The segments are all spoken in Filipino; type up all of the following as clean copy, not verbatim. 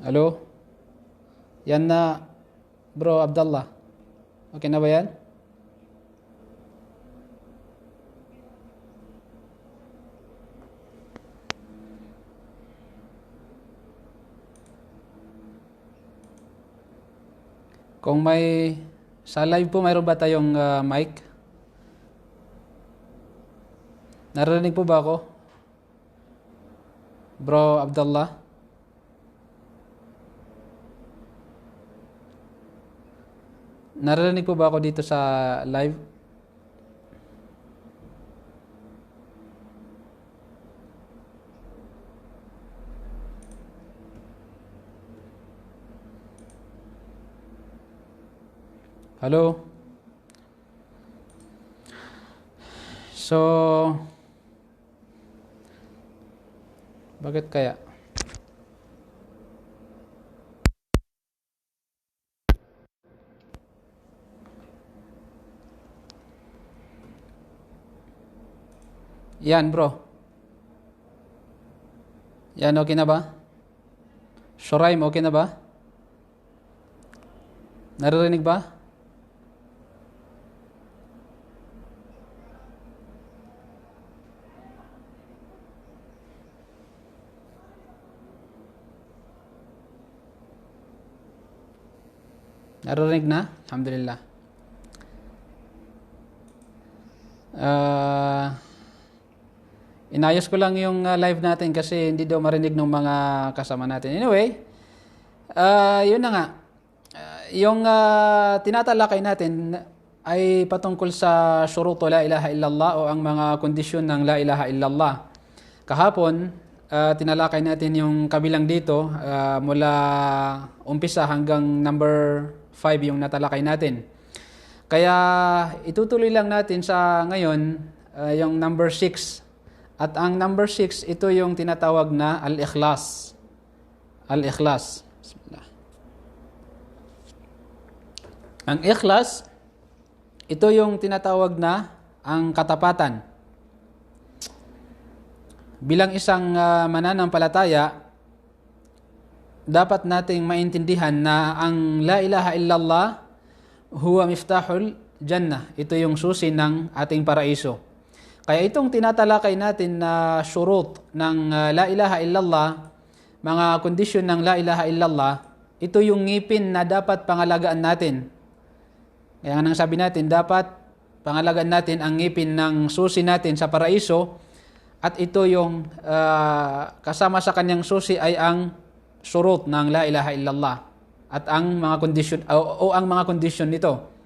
Hello? Yan na, bro Abdullah. Okay na ba yan? Kung may, sa live po mayroon ba tayong mic? Narinig po ba ako? Bro Abdullah? Narinig po ba ako dito sa live? Hello? So, bakit kaya? Yan bro. Yan okay na ba? Shuraim okay na ba? Naririnig ba? Naririnig na? Alhamdulillah. Inayos ko lang yung live natin kasi hindi daw marinig ng mga kasama natin. Anyway, yun na nga. Yung tinatalakay natin ay patungkol sa syuruto la ilaha illallah o ang mga kondisyon ng la ilaha illallah. Kahapon, tinalakay natin yung kabilang dito mula umpisa hanggang number 5 yung natalakay natin. Kaya itutuloy lang natin sa ngayon yung number 6. At ang number 6, ito yung tinatawag na al-ikhlas. Al-ikhlas. Bismillah. Ang ikhlas, ito yung tinatawag na ang katapatan. Bilang isang mananampalataya, dapat nating maintindihan na ang la ilaha illallah huwa miftahul jannah. Ito yung susi ng ating paraiso. Kaya itong tinatalakay natin na syurut ng la ilaha illallah, mga kondisyon ng la ilaha illallah, ito yung ngipin na dapat pangalagaan natin. Kaya nang sabi natin, dapat pangalagaan natin ang ngipin ng susi natin sa paraiso, at ito yung kasama sa kanyang susi ay ang syurut ng la ilaha illallah at ang mga kondisyon o ang mga kondisyon nito.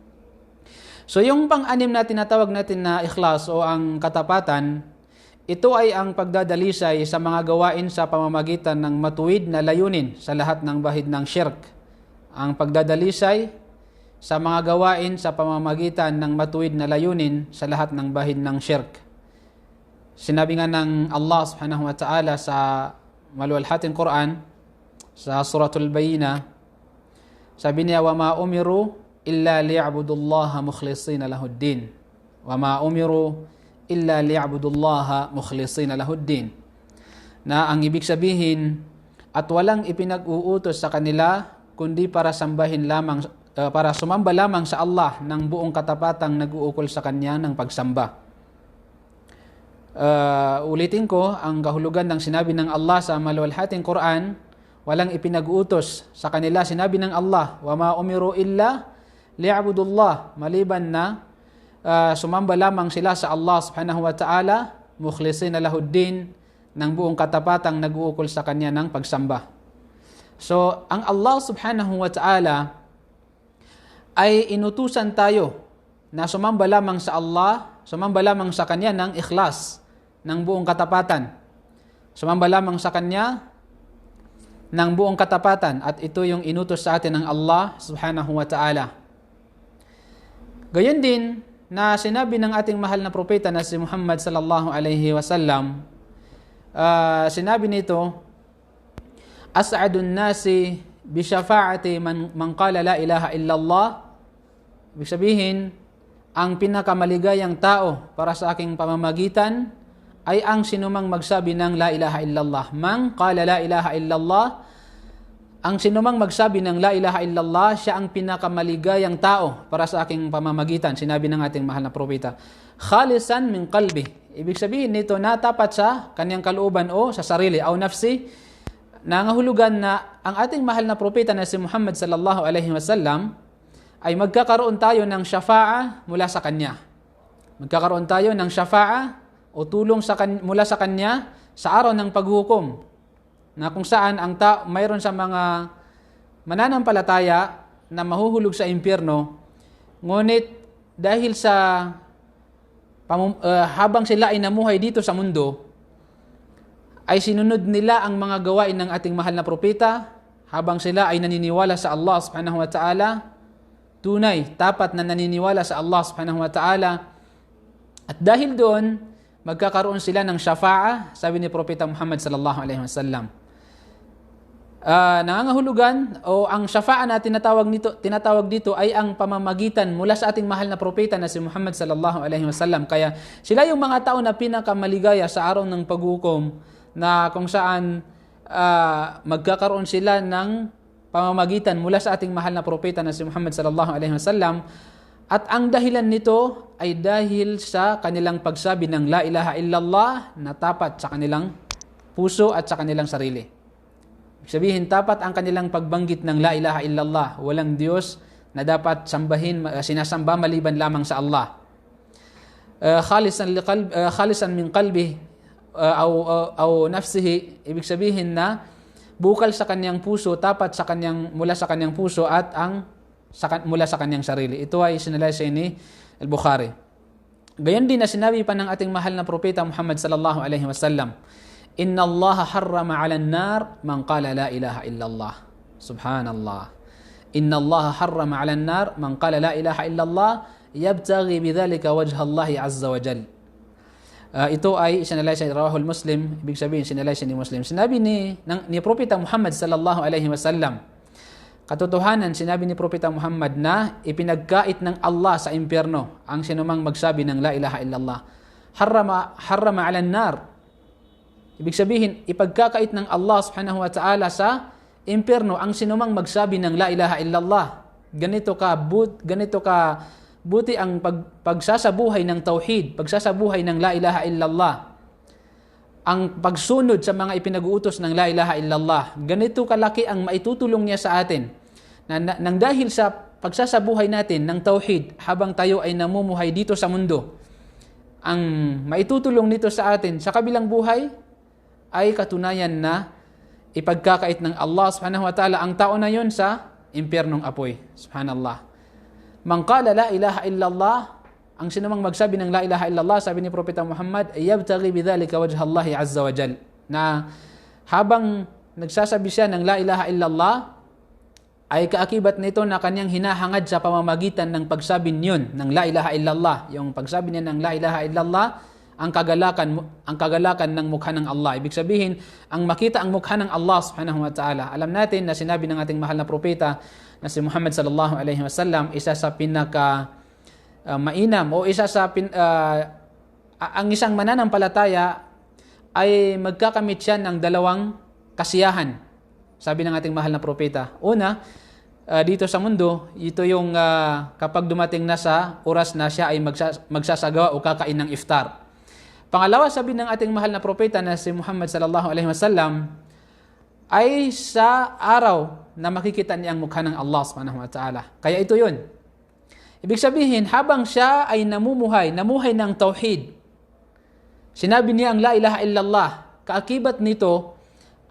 So yung pang-anim na tinatawag natin na ikhlas o ang katapatan, ito ay ang pagdadalisay sa mga gawain sa pamamagitan ng matuwid na layunin sa lahat ng bahid ng syirk. Ang pagdadalisay sa mga gawain sa pamamagitan ng matuwid na layunin sa lahat ng bahid ng syirk. Sinabi nga ng Allah subhanahu wa ta'ala sa maluwalhating Quran, sa suratul Bayina, sabi niya, وَمَا أُمِرُوا إِلَّا لِيَعْبُدُوا اللَّهَ مُخْلِصِينَ لَهُ الدِّينَ وَمَا أُمِرُوا إِلَّا لِيَعْبُدُوا اللَّهَ مُخْلِصِينَ لَهُ الدِّينَ. Na ang ibig sabihin, at walang ipinag-uutos sa kanila kundi para sambahin lamang, para sumamba lamang sa Allah ng buong katapatang nag-uukol sa kanya ng pagsamba. Ulitin ko ang kahulugan ng sinabi ng Allah sa maluwalhating Quran, walang ipinag-uutos sa kanila, sinabi ng Allah, وَمَا أُمِرُوا إِلَّا liya'budullah, maliban na sumamba lamang sila sa Allah subhanahu wa ta'ala, mukhlisina lahuddin, ng buong katapatang nag-uukol sa kanya ng pagsamba. So, ang Allah subhanahu wa ta'ala ay inutusan tayo na sumamba lamang sa Allah, sumamba lamang sa kanya ng ikhlas, ng buong katapatan. Sumamba lamang sa kanya ng buong katapatan, at ito yung inutos sa atin ng Allah subhanahu wa ta'ala. Gayon din na sinabi ng ating mahal na propeta na si Muhammad sallallahu alaihi wasallam, sinabi nito, as'adun nasi bi syafa'ati man qala la ilaha illallah. Ibig sabihin, ang pinakamaligayang tao para sa aking pamamagitan ay ang sinumang magsabi ng la ilaha illallah. Man qala la ilaha illallah, ang sinumang magsabi ng la ilaha illallah, siya ang pinakamaligayang tao para sa aking pamamagitan. Sinabi ng ating mahal na propeta, khalisan min qalbi. Ibig sabihin nito na tapat sa kanyang kalooban o sa sarili, o nafsi. Nangahulugan na ang ating mahal na propeta na si Muhammad sallallahu alaihi wasallam ay magkakaroon tayo ng shafa'a mula sa kanya. Magkakaroon tayo ng shafa'a o tulong mula sa kanya sa araw ng paghukom, na kung saan mayroon sa mga mananampalataya na mahuhulog sa impyerno, ngunit dahil sa habang sila ay namuhay dito sa mundo, ay sinunod nila ang mga gawain ng ating mahal na propeta, habang sila ay naniniwala sa Allah subhanahu wa ta'ala, tunay, tapat na naniniwala sa Allah subhanahu wa ta'ala, at dahil doon, magkakaroon sila ng shafa'a, sabi ni Propeta Muhammad sallallahu alaihi wasallam. Nangangahulugan o ang shafa'a na tinatawag dito ay ang pamamagitan mula sa ating mahal na propeta na si Muhammad sallallahu alaihi wasallam. Kaya sila yung mga tao na pinakamaligaya sa araw ng paghukom, na kung saan magkakaroon sila ng pamamagitan mula sa ating mahal na propeta na si Muhammad sallallahu alaihi wasallam. At ang dahilan nito ay dahil sa kanilang pagsabi ng la ilaha illallah na tapat sa kanilang puso at sa kanilang sarili. Sabihin, tapat ang kanilang pagbanggit ng la ilaha illallah. Walang Diyos na dapat sinasamba maliban lamang sa Allah. Khalisan min qalbi o nafsihi, ibig sabihin na bukal sa kanyang puso, tapat mula sa kanyang puso at mula sa kanyang sarili. Ito ay sinalaysay ni Al-Bukhari. Gayon din na sinabi pa ng ating mahal na propeta Muhammad sallallahu alaihi wasallam, Inna Allah harrama 'ala an-nar man qala la ilaha illallah. Subhanallah. Inna Allah harrama 'ala an-nar man qala la ilaha illallah yabtaghi bidhalika wajha Allah azza wa jal. Ito ay sinalaysay rawahul Muslim, ibig sabihin sinalaysay ni Muslim. Sinabi ni Propeta Muhammad sallallahu alaihi wasallam, katotohanan, sinabi ni Propeta Muhammad na ipinagkait ng Allah sa impyerno ang sinumang magsabi ng la ilaha illallah. Harrama 'ala an-nar. Ibig sabihin, ipagkakait ng Allah subhanahu wa ta'ala sa impyerno ang sinumang magsabi ng la ilaha illallah. Ganito ka buti ang pagsasabuhay ng tauhid, pagsasabuhay ng la ilaha illallah. Ang pagsunod sa mga ipinag-uutos ng la ilaha illallah. Ganito kalaki ang maitutulong niya sa atin. Nang dahil sa pagsasabuhay natin ng tauhid habang tayo ay namumuhay dito sa mundo, ang maitutulong nito sa atin sa kabilang buhay ay katunayan na ipagkakait ng Allah subhanahu wa ta'ala ang tao na yun sa impyernong apoy. Subhanallah. Man qala la ilaha illallah, ang sinumang magsabi ng la ilaha illallah, sabi ni Propeta Muhammad, yabtaghi bidhalika wajha Allah azza wa jal. Na habang nagsasabi siya ng la ilaha illallah, ay kaakibat nito na kanyang hinahangad sa pamamagitan ng pagsabi niyon ng la ilaha illallah. Yung pagsabi niya ng la ilaha illallah, ang kagalakan ng mukha ng Allah. Ibig sabihin, ang makita ang mukha ng Allah subhanahu wa ta'ala. Alam natin na sinabi ng ating mahal na propeta na si Muhammad sallallahu alaihi wasallam, isa sa pinaka mainam o ang isang mananampalataya ay magkakamit siya ng dalawang kasiyahan. Sabi ng ating mahal na propeta. Una, dito sa mundo, ito yung kapag dumating na sa oras na siya ay magsasagawa o kakain ng iftar. Pangalawa, sabi ng ating mahal na propeta na si Muhammad sallallahu alaihi wasallam, ay sa araw na makikita niya ang mukha ng Allah subhanahu wa ta'ala. Kaya ito yun. Ibig sabihin, habang siya ay namuhay ng tauhid, sinabi niya ang la ilaha illallah, kaakibat nito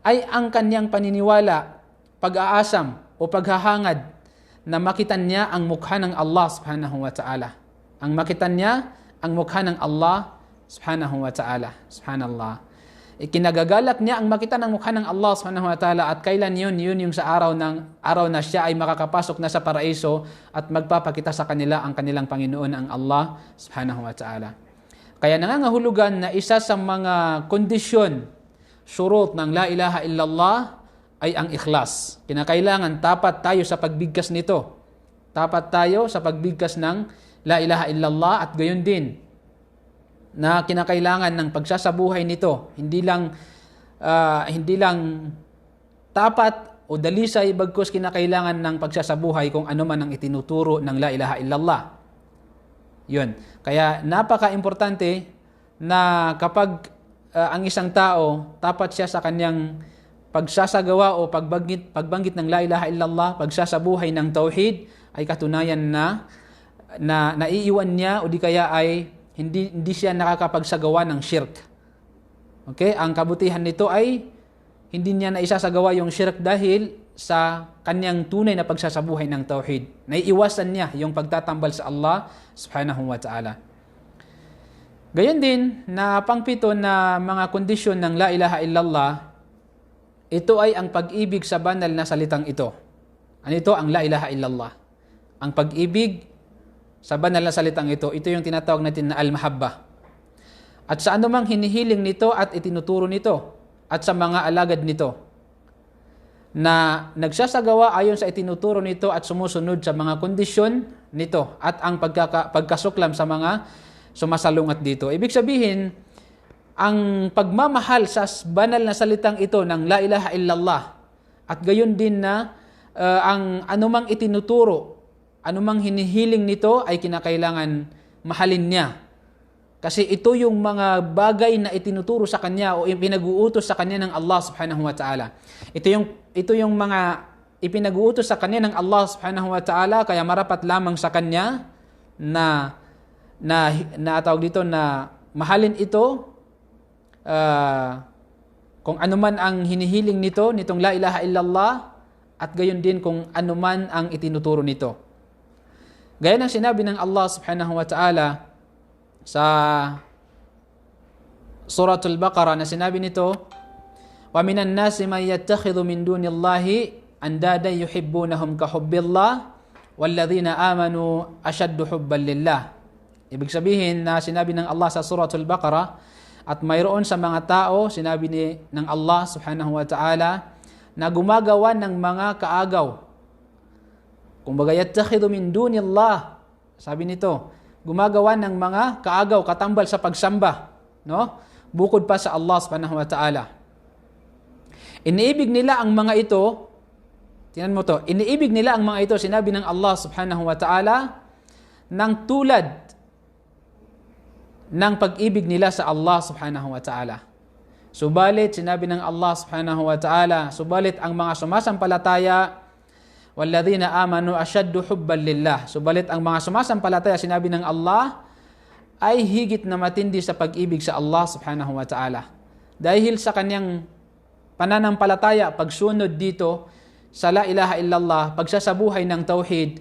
ay ang kanyang paniniwala, pag-aasam o paghahangad na makita niya ang mukha ng Allah subhanahu wa ta'ala. Ang makita niya ang mukha ng Allah subhanahu wa ta'ala. Subhanallah. Ikinagagalak niya ang makita ng mukha ng Allah subhanahu wa ta'ala, at kailan yun yung sa araw na siya ay makakapasok na sa paraiso at magpapakita sa kanila ang kanilang Panginoon, ang Allah subhanahu wa ta'ala. Kaya nangangahulugan na isa sa mga kondisyon, syurut ng la ilaha illallah ay ang ikhlas. Kinakailangan tapat tayo sa pagbigkas nito. Tapat tayo sa pagbigkas ng la ilaha illallah, at gayon din na kinakailangan ng pagsasabuhay nito. Hindi lang tapat o dalisay bagkus kinakailangan ng pagsasabuhay kung ano man ang itinuturo ng la ilaha illallah. Yun. Kaya napaka-importante na kapag ang isang tao tapat siya sa kanyang pagsasagawa o pagbanggit ng la ilaha illallah, pagsasabuhay ng tauhid, ay katunayan na naiiwan niya o di kaya ay hindi siya nakakapagsagawa ng shirk. Okay? Ang kabutihan nito ay hindi niya naisasagawa yung shirk dahil sa kanyang tunay na pagsasabuhay ng tauhid. Naiiwasan niya yung pagtatambal sa Allah subhanahu wa ta'ala. Gayon din na pangpito na mga kondisyon ng la ilaha illallah, ito ay ang pag-ibig sa banal na salitang ito. Ano ito? Ang la ilaha illallah. Ang pag-ibig sa banal na salitang ito yung tinatawag natin na al-mahabba. At sa anumang hinihiling nito at itinuturo nito, at sa mga alagad nito, na nagsasagawa ayon sa itinuturo nito at sumusunod sa mga kondisyon nito at ang pagkasuklam sa mga sumasalungat dito. Ibig sabihin, ang pagmamahal sa banal na salitang ito ng la ilaha illallah at gayon din na ang anumang itinuturo, anumang hinihiling nito ay kinakailangan mahalin niya. Kasi ito yung mga bagay na itinuturo sa kanya o ipinag-uutos sa kanya ng Allah subhanahu wa ta'ala. Ito yung mga ipinag-uutos sa kanya ng Allah subhanahu wa ta'ala, kaya marapat lamang sa kanya na tawag dito na mahalin ito kung ano man ang hinihiling nitong la ilaha illallah at gayon din kung ano man ang itinuturo nito. Gaya ng sinabi ng Allah subhanahu wa ta'ala sa Suratul Baqarah na sinabi nito, "Wa minan nasi may yattakhidhu min dunillahi andadan yuhibbunahum ka hubbillah walladzina amanu ashaddu hubban lillah." Ibig sabihin na sinabi ng Allah sa Suratul Baqarah, at mayroon sa mga tao, sinabi ng Allah subhanahu wa ta'ala, na gumagawa ng mga kaagaw. Kumbaga, yattakhidhu min dunillah, sabi nito, gumagawa ng mga kaagaw, katambal sa pagsamba, no? Bukod pa sa Allah subhanahu wa ta'ala. Iniibig nila ang mga ito, tingnan mo to, iniibig nila ang mga ito, sinabi ng Allah subhanahu wa ta'ala, ng tulad ng pag-ibig nila sa Allah subhanahu wa ta'ala. Subalit, sinabi ng Allah subhanahu wa ta'ala, subalit ang mga sumasampalataya, وَالَّذِينَ آمَنُوا أَشَدُّ حُبًّا لِلَّهِ. Subalit ang mga sumasampalataya, sinabi ng Allah, ay higit na matindi sa pag-ibig sa Allah subhanahu wa ta'ala. Dahil sa kanyang pananampalataya, pagsunod dito sa la ilaha illallah, pagsasabuhay ng tauhid,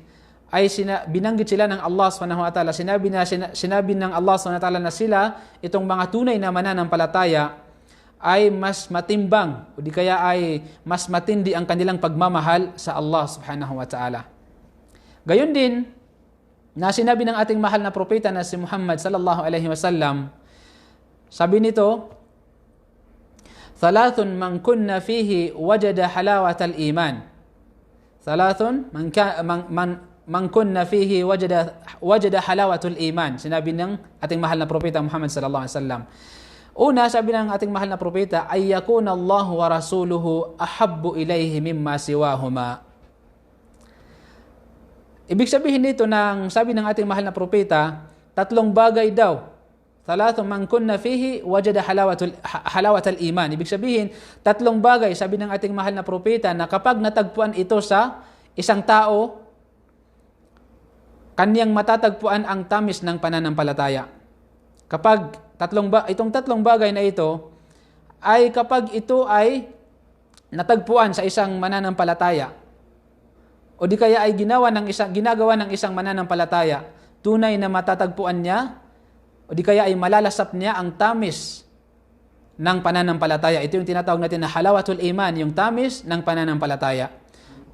ay binanggit sila ng Allah subhanahu wa ta'ala. Sinabi ng Allah subhanahu wa ta'ala na sila, itong mga tunay na mananampalataya, ay mas matimbang o di kaya ay mas matindi ang kanilang pagmamahal sa Allah subhanahu wa ta'ala. Gayon din, na sinabi ng ating mahal na propeta na si Muhammad sallallahu alaihi wasallam, sabi nito, "Thalathun man kunna fihi wajada halawatal iman." Thalathun man kunna fihi wajada halawatul iman. Sinabi ng ating mahal na propeta Muhammad sallallahu alaihi wasallam. Una, sabi ng ating mahal na propeta, ay yakuna Allah wa rasuluhu ahabbu ilayhi mimma siwahuma. Ibig sabihin nito sabi ng ating mahal na propeta, tatlong bagay daw. Thalathun man kunna fihi wajada halawatal iman. Ibig sabihin, tatlong bagay, sabi ng ating mahal na propeta, na kapag natagpuan ito sa isang tao, kanyang matatagpuan ang tamis ng pananampalataya. Kapag itong tatlong bagay na ito ay kapag ito ay natagpuan sa isang mananampalataya o di kaya ay ginagawa ng isang mananampalataya, tunay na matatagpuan niya o di kaya ay malalasap niya ang tamis ng pananampalataya. Ito yung tinatawag natin na halawatul iman, yung tamis ng pananampalataya.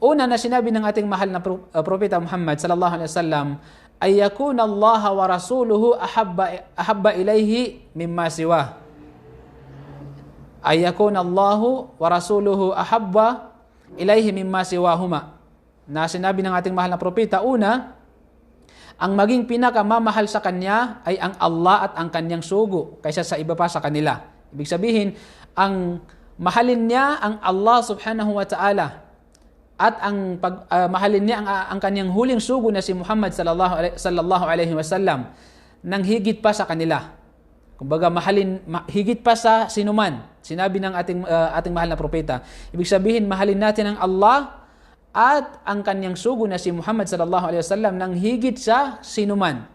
Una na sinabi ng ating mahal na propeta Muhammad sallallahu alaihi wasallam, ay yakuna Allah wa rasuluhu ahabba ilayhi mimma siwa. Ay yakuna Allah wa rasuluhu ahabba ilayhi mimma siwahuma. Na sinabi ng ating mahal na propeta, una, ang maging pinakamamahal sa kanya ay ang Allah at ang kanyang sugo kaysa sa iba pa sa kanila. Ibig sabihin, ang mahalin niya ang Allah subhanahu wa ta'ala at ang mahalin niya ang kanyang huling sugo na si Muhammad sallallahu alaihi wasallam nang higit pa sa kanila. Kumbaga higit pa sa sinuman. Sinabi ng ating mahal na propeta. Ibig sabihin, mahalin natin ang Allah at ang kanyang sugo na si Muhammad sallallahu alaihi wasallam nang higit sa sinuman.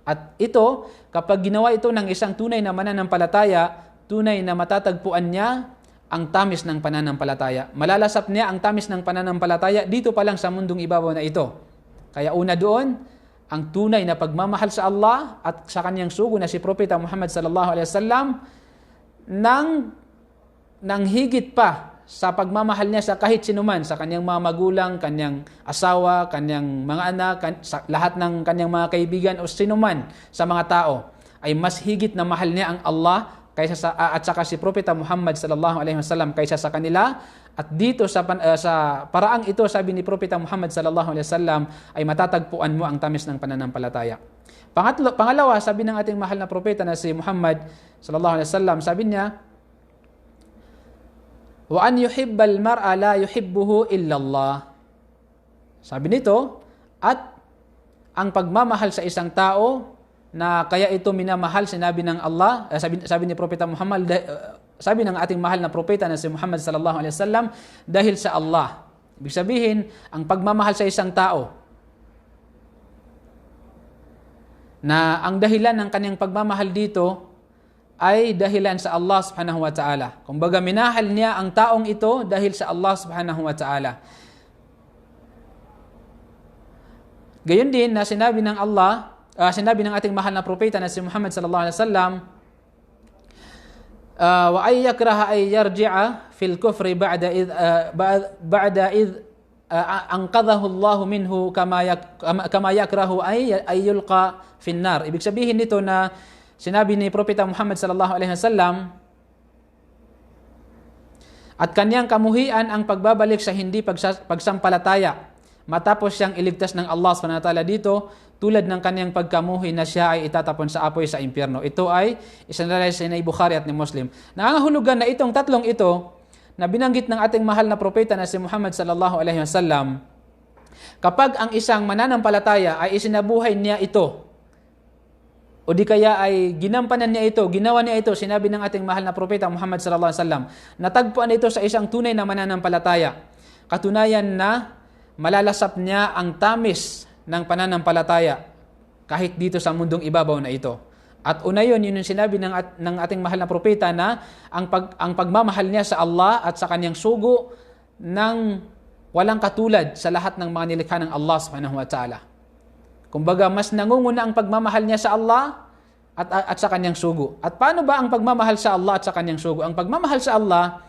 At ito, kapag ginawa ito ng isang tunay na mananampalataya, tunay na matatagpuan niya ang tamis ng pananampalataya. Malalasap niya ang tamis ng pananampalataya dito pa lang sa mundong ibabaw na ito. Kaya una doon, ang tunay na pagmamahal sa Allah at sa kanyang sugo na si Propeta Muhammad sallallahu alaihi wasallam nang higit pa sa pagmamahal niya sa kahit sinuman, sa kanyang mga magulang, kanyang asawa, kanyang mga anak, sa lahat ng kanyang mga kaibigan o sinuman sa mga tao, ay mas higit na mahal niya ang Allah at saka si Propeta Muhammad sallallahu alaihi wasallam kaysa sa kanila. At dito sa paraang ito, sabi ni Propeta Muhammad sallallahu alaihi wasallam, ay matatagpuan mo ang tamis ng pananampalataya. Pangalawa, sabi ng ating mahal na propeta na si Muhammad sallallahu alaihi wasallam, sabi niya, wa an yuhibbal mar'a la yuhibbuhu illa Allah. Sabi nito, at ang pagmamahal sa isang tao na kaya ito minamahal, sinabi ng Allah, sabi ni Propeta Muhammad, sabi ng ating mahal na propeta na si Muhammad sallallahu alaihi wasallam, dahil sa Allah. Ibig sabihin, ang pagmamahal sa isang tao na ang dahilan ng kanyang pagmamahal dito ay dahilan sa Allah subhanahu wa ta'ala. Kumbaga, minahal niya ang taong ito dahil sa Allah subhanahu wa ta'ala. Gayon din na sinabi ng Allah, sinabi ng ating mahal na propeta na si Muhammad sallallahu alaihi wasallam, wa ay yakraha ay yarji'a fil kufri ba'da id anqadhahu Allah minhu kama yakrahu ay yulqa fin nar. Ibig sabihin nito na sinabi ni Propeta Muhammad sallallahu alaihi wasallam, at kanyang kamuhian ang pagbabalik sa hindi pagsampalataya matapos siyang iligtas ng Allah subhanahu wa ta'ala dito, tulad ng kanyang pagkamuhi na siya ay itatapon sa apoy sa impyerno. Ito ay isinalaysay ni Bukhari at ni Muslim. Nangangahulugan na itong tatlong ito na binanggit ng ating mahal na propeta na si Muhammad sallallahu alaihi wasallam, kapag ang isang mananampalataya ay isinabuhay niya ito, o di kaya ay ginampanan niya ito, ginawa niya ito, sinabi ng ating mahal na propeta Muhammad sallallahu alaihi wasallam, natagpuan ito sa isang tunay na mananampalataya. Katunayan na malalasap niya ang tamis ng pananampalataya kahit dito sa mundong ibabaw na ito. At una yun yung sinabi ng ating mahal na propeta na ang pagmamahal niya sa Allah at sa kanyang sugo ng walang katulad sa lahat ng mga nilikha ng Allah subhanahu wa ta'ala. Kumbaga, mas nangunguna ang pagmamahal niya sa Allah at sa kanyang sugo. At paano ba ang pagmamahal sa Allah at sa kanyang sugo? Ang pagmamahal sa Allah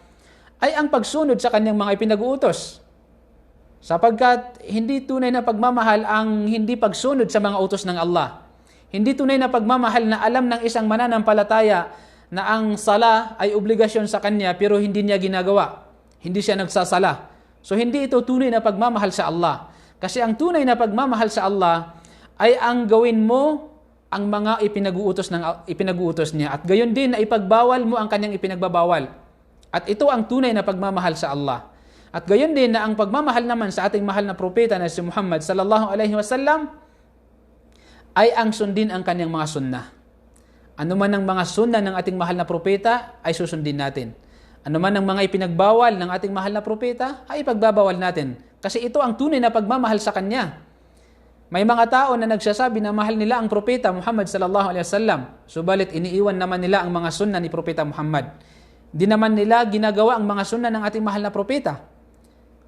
ay ang pagsunod sa kanyang mga ipinag-uutos. Sapagkat hindi tunay na pagmamahal ang hindi pagsunod sa mga utos ng Allah. Hindi tunay na pagmamahal na alam ng isang mananampalataya na ang sala ay obligasyon sa kanya pero hindi niya ginagawa. Hindi siya nagsasala. So hindi ito tunay na pagmamahal sa Allah. Kasi ang tunay na pagmamahal sa Allah ay ang gawin mo ang mga ipinag-uutos niya. At gayon din na ipagbawal mo ang kanyang ipinagbabawal. At ito ang tunay na pagmamahal sa Allah. At gayon din na ang pagmamahal naman sa ating mahal na propeta na si Muhammad sallallahu alaihi wasallam ay ang sundin ang kanyang mga sunnah. Ano man ang mga sunnah ng ating mahal na propeta ay susundin natin. Ano man ang mga ipinagbawal ng ating mahal na propeta ay ipagbabawal natin. Kasi ito ang tunay na pagmamahal sa kanya. May mga tao na nagsasabi na mahal nila ang propeta Muhammad sallallahu alaihi wasallam, subalit iniiwan naman nila ang mga sunnah ni propeta Muhammad. Di naman nila ginagawa ang mga sunnah ng ating mahal na propeta.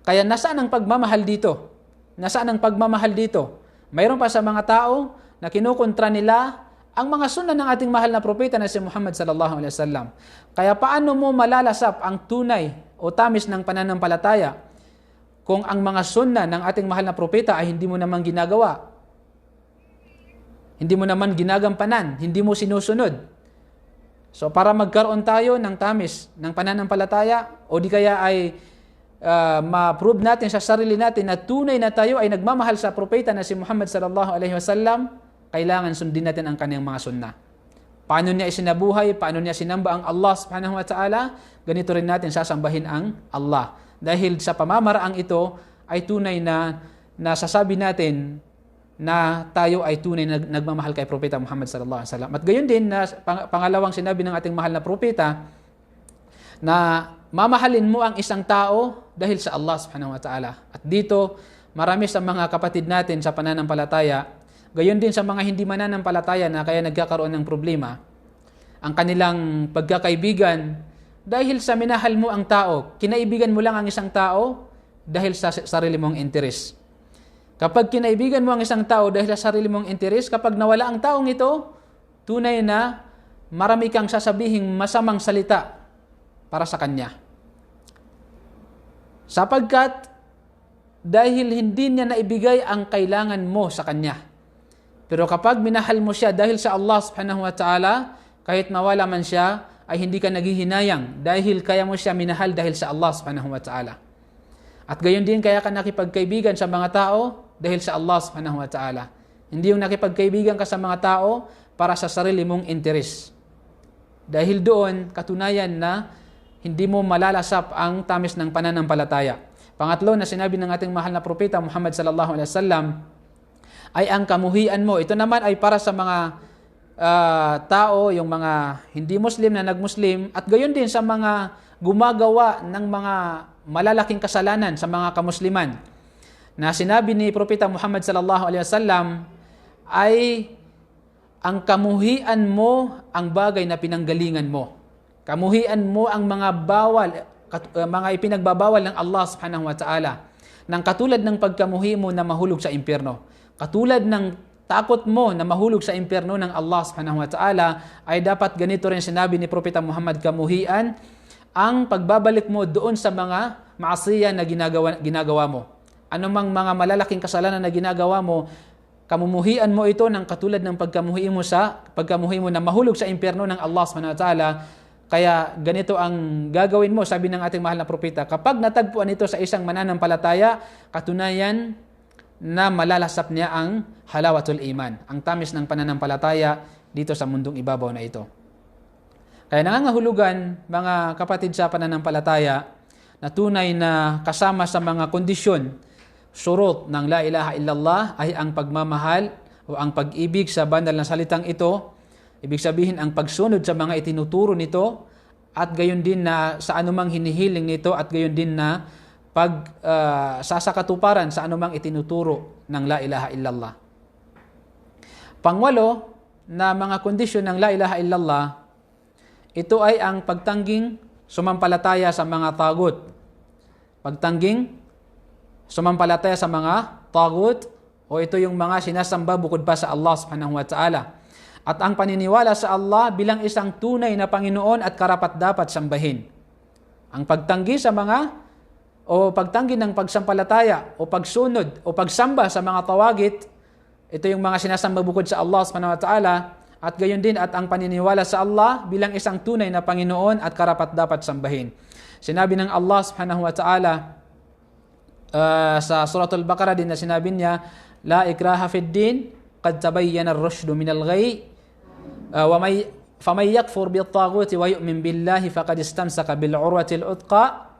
Kaya nasaan ang pagmamahal dito? Nasaan ang pagmamahal dito? Mayroon pa sa mga tao na kinukontra nila ang mga sunnah ng ating mahal na propeta na si Muhammad sallallahu alaihi wasallam. Kaya paano mo malalasap ang tunay o tamis ng pananampalataya kung ang mga sunnah ng ating mahal na propeta ay hindi mo naman ginagawa? Hindi mo naman ginagampanan, hindi mo sinusunod. So para magkaroon tayo ng tamis ng pananampalataya o di kaya ay ma-prove natin sa sarili natin na tunay na tayo ay nagmamahal sa propeta na si Muhammad sallallahu alaihi wasallam, kailangan sundin natin ang kanyang mga sunnah. Paano niya isinabuhay, paano niya sinamba ang Allah subhanahu wa ta'ala, ganito rin natin sasambahin ang Allah. Dahil sa pamamaraang ito ay tunay na nasasabi natin na tayo ay tunay na nagmamahal kay Propeta Muhammad sallallahu alaihi wasallam. At gayon din na pangalawang sinabi ng ating mahal na propeta na mamahalin mo ang isang tao dahil sa Allah subhanahu wa ta'ala. At dito, marami sa mga kapatid natin sa pananampalataya, gayon din sa mga hindi mananampalataya na kaya nagkakaroon ng problema, ang kanilang pagkakaibigan dahil sa minahal mo ang tao, kinaibigan mo lang ang isang tao dahil sa sarili mong interes. Kapag kinaibigan mo ang isang tao dahil sa sarili mong interes, kapag nawala ang taong ito, tunay na marami kang sasabihing masamang salita para sa kanya. Sapagkat dahil hindi niya naibigay ang kailangan mo sa kanya. Pero kapag minahal mo siya dahil sa Allah subhanahu wa ta'ala, kahit mawala man siya, ay hindi ka naghihinayang dahil kaya mo siya minahal dahil sa Allah subhanahu wa ta'ala. At gayon din kaya ka nakipagkaibigan sa mga tao dahil sa Allah subhanahu wa ta'ala. Hindi yung nakipagkaibigan ka sa mga tao para sa sarili mong interes. Dahil doon, katunayan na hindi mo malalasap ang tamis ng pananampalataya. Pangatlo na sinabi ng ating mahal na propeta Muhammad sallallahu alaihi wasallam ay ang kamuhian mo. Ito naman ay para sa mga tao, yung mga hindi Muslim na nagmuslim, at gayon din sa mga gumagawa ng mga malalaking kasalanan sa mga kamusliman. Na sinabi ni Propeta Muhammad sallallahu alaihi wasallam ay ang kamuhian mo ang bagay na pinanggalingan mo. Kamuhian mo ang mga bawal, mga ipinagbabawal ng Allah subhanahu wa ta'ala. Nang katulad ng pagkamuhi mo na mahulog sa impyerno. Katulad ng takot mo na mahulog sa impyerno ng Allah subhanahu wa ta'ala, ay dapat ganito rin sinabi ni Propeta Muhammad, kamuhian ang pagbabalik mo doon sa mga maasiya na ginagawa mo. Anumang mga malalaking kasalanan na ginagawa mo, kamumuhian mo ito ng katulad ng pagkamuhi mo na mahulog sa impyerno ng Allah subhanahu wa ta'ala. Kaya ganito ang gagawin mo, sabi ng ating mahal na propeta, kapag natagpuan ito sa isang mananampalataya, katunayan na malalasap niya ang halawatul iman, ang tamis ng pananampalataya dito sa mundong ibabaw na ito. Kaya nangangahulugan, mga kapatid sa pananampalataya, na tunay na kasama sa mga kondisyon, surut ng la ilaha illallah ay ang pagmamahal o ang pag-ibig sa banal na salitang ito. Ibig sabihin ang pagsunod sa mga itinuturo nito at gayon din na sa anumang hinihiling nito at gayon din na sasakatuparan sa anumang itinuturo ng la ilaha illallah. Pangwalo na mga kondisyon ng la ilaha illallah, ito ay ang pagtangging sumampalataya sa mga tagut. Pagtangging sumampalataya sa mga tagut, o ito yung mga sinasamba bukod pa sa Allah subhanahu wa ta'ala. At ang paniniwala sa Allah bilang isang tunay na Panginoon at karapat-dapat sambahin. Ang pagtanggi sa mga, o pagtanggi ng pagsampalataya, o pagsunod, o pagsamba sa mga tawagit, ito yung mga sinasamba bukod sa Allah subhanahu wa ta'ala, at gayon din at ang paniniwala sa Allah bilang isang tunay na Panginoon at karapat-dapat sambahin. Sinabi ng Allah subhanahu wa ta'ala sa Suratul Baqarah din na sinabi niya, la ikraha fid din, qad tabayyana ar-rushdu minal ghayy, wa faman yakfur bit-taghuti wa yu'min billahi faqad istamsaka bil 'urwatil uthqa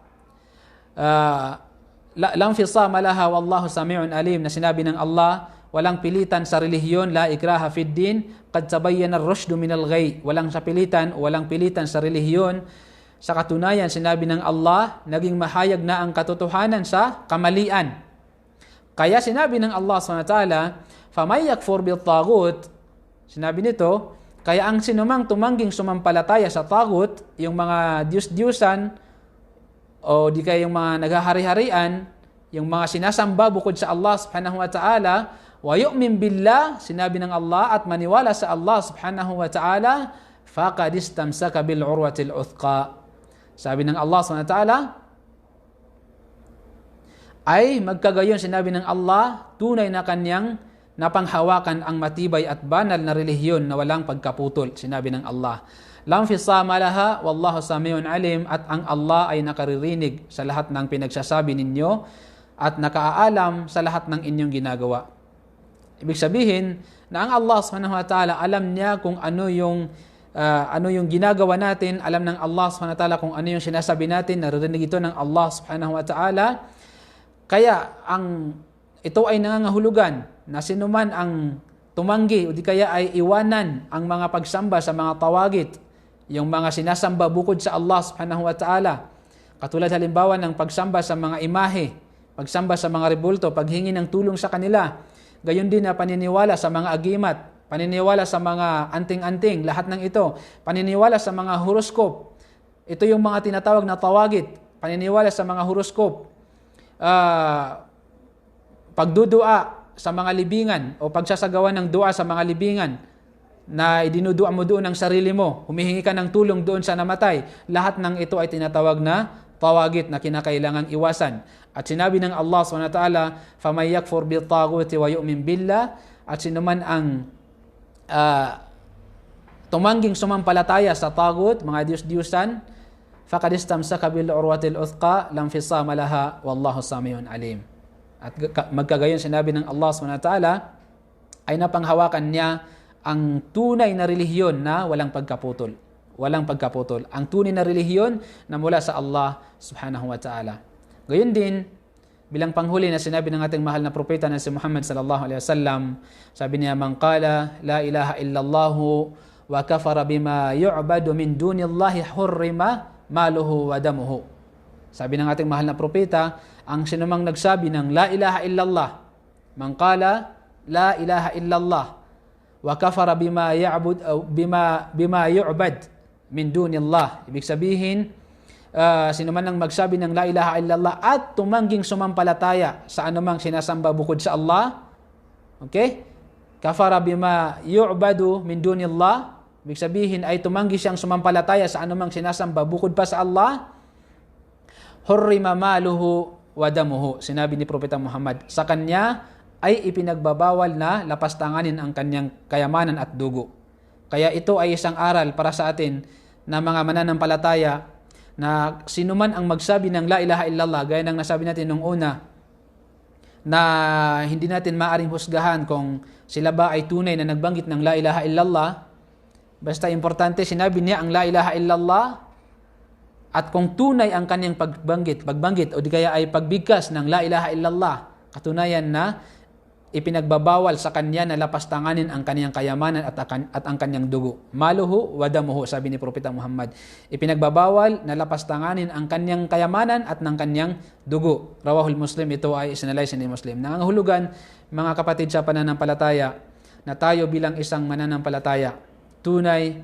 la infisama laha wallahu sami'un alim, na sinabi ng Allah, walang pilitan sa relihiyon, la ikraha fid din, qad tabayyana ar-rushdu minal ghayy, walang pilitan sa relihiyon. Sa katunayan, sinabi ng Allah, naging mahayag na ang katotohanan sa kamalian. Kaya sinabi ng Allah SWT, فَمَنْ يَكْفُرْ بِالطَّاغُوتِ, sinabi nito, kaya ang sinumang tumangging sumampalataya sa tagut, yung mga Diyos-Diyusan, o di kaya yung mga naghahari-harian, yung mga sinasamba bukod sa Allah subhanahu wa ta'ala, wa yu'min billah, sinabi ng Allah, at maniwala sa Allah subhanahu wa ta'ala, faqad istamsaka bil 'urwatil uthqa. Sabi ng Allah SWT, ay magkagayon, sinabi ng Allah, tunay na kanyang napanghawakan ang matibay at banal na relihiyon na walang pagkaputol. Sinabi ng Allah, lam fisama laha wallahu sami'un alim, at ang Allah ay nakaririnig sa lahat ng pinagsasabi ninyo at nakaalam sa lahat ng inyong ginagawa. Ibig sabihin na ang Allah subhanahu wa ta'ala, alam niya kung ano yung ginagawa natin, alam ng Allah subhanahu wa ta'ala kung ano yung sinasabi natin, naririnig ito ng Allah subhanahu wa ta'ala. Kaya ito ay nangangahulugan na sinuman ang tumanggi o di kaya ay iwanan ang mga pagsamba sa mga tawagit, yung mga sinasamba bukod sa Allah subhanahu wa ta'ala. Katulad halimbawa ng pagsamba sa mga imahe, pagsamba sa mga rebulto, paghingi ng tulong sa kanila. Gayon din na paniniwala sa mga agimat, paniniwala sa mga anting-anting, lahat ng ito. Paniniwala sa mga horoscope. Ito yung mga tinatawag na tawagit, paniniwala sa mga horoscope. Pagdudua sa mga libingan o pagsasagawa ng dua sa mga libingan na idinudua mo doon ang sarili mo, humihingi ka ng tulong doon sa namatay. Lahat ng ito ay tinatawag na tawagit na kinakailangang iwasan. At sinabi ng Allah SWT, فَمَنْ يَكْفُرْ بِالطَّاغُوتِ وَيُؤْمِنْ بِاللَّهِ. At sinuman ang tumangging sumampalataya sa tagut, mga Diyos-Diyusan, فَقَدْ اسْتَمْسَكَ بِالْعُرْوَةِ الْأُثْقَى لَا انْفِصَامَ لَهَا وَاللَّهُ سَمِيعٌ عَلِيمٌ. At magkagayon sinabi ng Allah SWT ay napanghawakan niya ang tunay na relihiyon na walang pagkaputol. Walang pagkaputol. Ang tunay na relihiyon na mula sa Allah subhanahu wa ta'ala. Gayon din, bilang panghuli na sinabi ng ating mahal na propeta na si Muhammad sallallahu alaihi wasallam, sabi niya, "Man qala la ilaha illallah wa kafara bima yu'badu min dunillahi hurrima maluhu wa damuhu." Sabi ng ating mahal na propeta, ang sinumang nagsabi ng la ilaha illallah, man qala la ilaha illallah wa kafara bima ya'bud bima yu'bad min dunillah. Ibig sabihin, sino man ang magsabi ng la ilaha illallah at tumangging sumampalataya sa anumang sinasamba bukod sa Allah, okay? Kafara bima yu'badu min dunillah. Ibig sabihin ay tumanggi siyang sumampalataya sa anumang sinasamba bukod pa sa Allah. Hurrima maluhu wa damuhu. Sinabi ni Propeta Muhammad, sa kanya ay ipinagbabawal na lapastanganin ang kanyang kayamanan at dugo. Kaya ito ay isang aral para sa atin na mga mananampalataya na sinuman ang magsabi ng la ilaha illallah, gaya ng nasabi natin nung una, na hindi natin maaring husgahan kung sila ba ay tunay na nagbanggit ng la ilaha illallah. Basta importante, sinabi niya ang la ilaha illallah, at kung tunay ang kanyang pagbanggit o di kaya ay pagbigkas ng la ilaha illallah, katunayan na ipinagbabawal sa kanya na lapastanganin ang kanyang kayamanan at ang kanyang dugo. Maluhu wa damuhu, sabi ni Propeta Muhammad. Ipinagbabawal na lapastanganin ang kanyang kayamanan at ng kanyang dugo. Rawahul Muslim, ito ay isinalaysay ni Muslim. Nangangahulugan, mga kapatid sa pananampalataya, na tayo bilang isang mananampalataya, tunay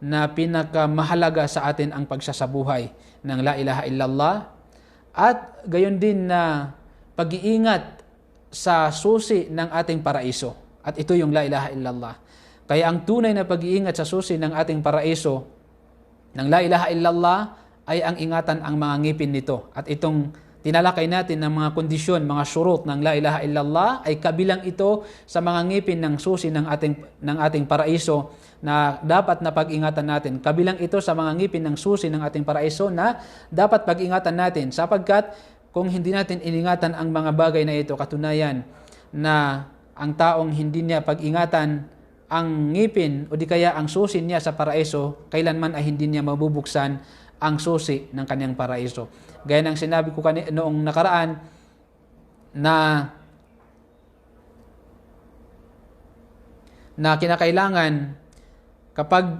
na pinakamahalaga sa atin ang pagsasabuhay ng la ilaha illallah at gayon din na pag-iingat sa susi ng ating paraiso. At ito yung la ilaha illallah. Kaya ang tunay na pag-iingat sa susi ng ating paraiso ng la ilaha illallah ay ang ingatan ang mga ngipin nito. At itong tinalakay natin ng mga kondisyon, mga syurut ng la ilaha illallah ay kabilang ito sa mga ngipin ng susi ng ating paraiso na dapat na pag-ingatan natin. Kabilang ito sa mga ngipin ng susi ng ating paraiso na dapat pag-ingatan natin, sapagkat kung hindi natin iningatan ang mga bagay na ito, katunayan na ang taong hindi niya pag-ingatan ang ngipin o di kaya ang susi niya sa paraiso, kailanman ay hindi niya mabubuksan ang susi ng kanyang paraiso. Gaya ng sinabi ko noong nakaraan na kinakailangan kapag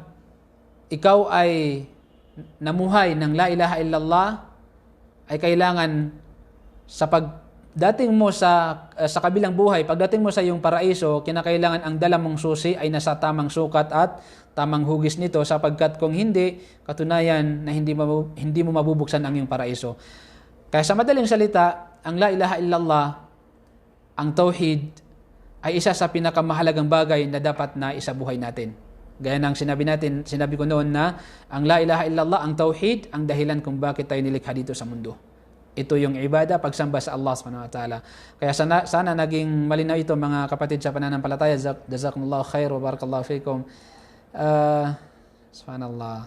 ikaw ay namuhay ng la ilaha illallah, ay kailangan sa pagdating mo sa kabilang buhay, pagdating mo sa iyong paraiso, kinakailangan ang dala mong susi ay nasa tamang sukat at tamang hugis nito, sapagkat kung hindi, katunayan na hindi mo mabubuksan ang iyong paraiso. Kaya sa madaling salita, ang la ilaha illallah, ang tauhid, ay isa sa pinakamahalagang bagay na dapat na isabuhay natin. Gaya ng sinabi ko noon na ang la ilaha illallah, ang tauhid, ang dahilan kung bakit tayo nilikha dito sa mundo. Ito yung ibada, pagsamba sa Allah subhanahu wa ta'ala. Kaya sana naging malinaw ito, mga kapatid sa pananampalataya. Jazakumullahu khair wa barakallahu fikum. Subhanallah.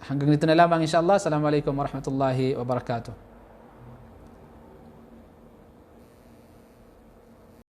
Hanggang dito na lamang insyaAllah. Assalamualaikum warahmatullahi wabarakatuh.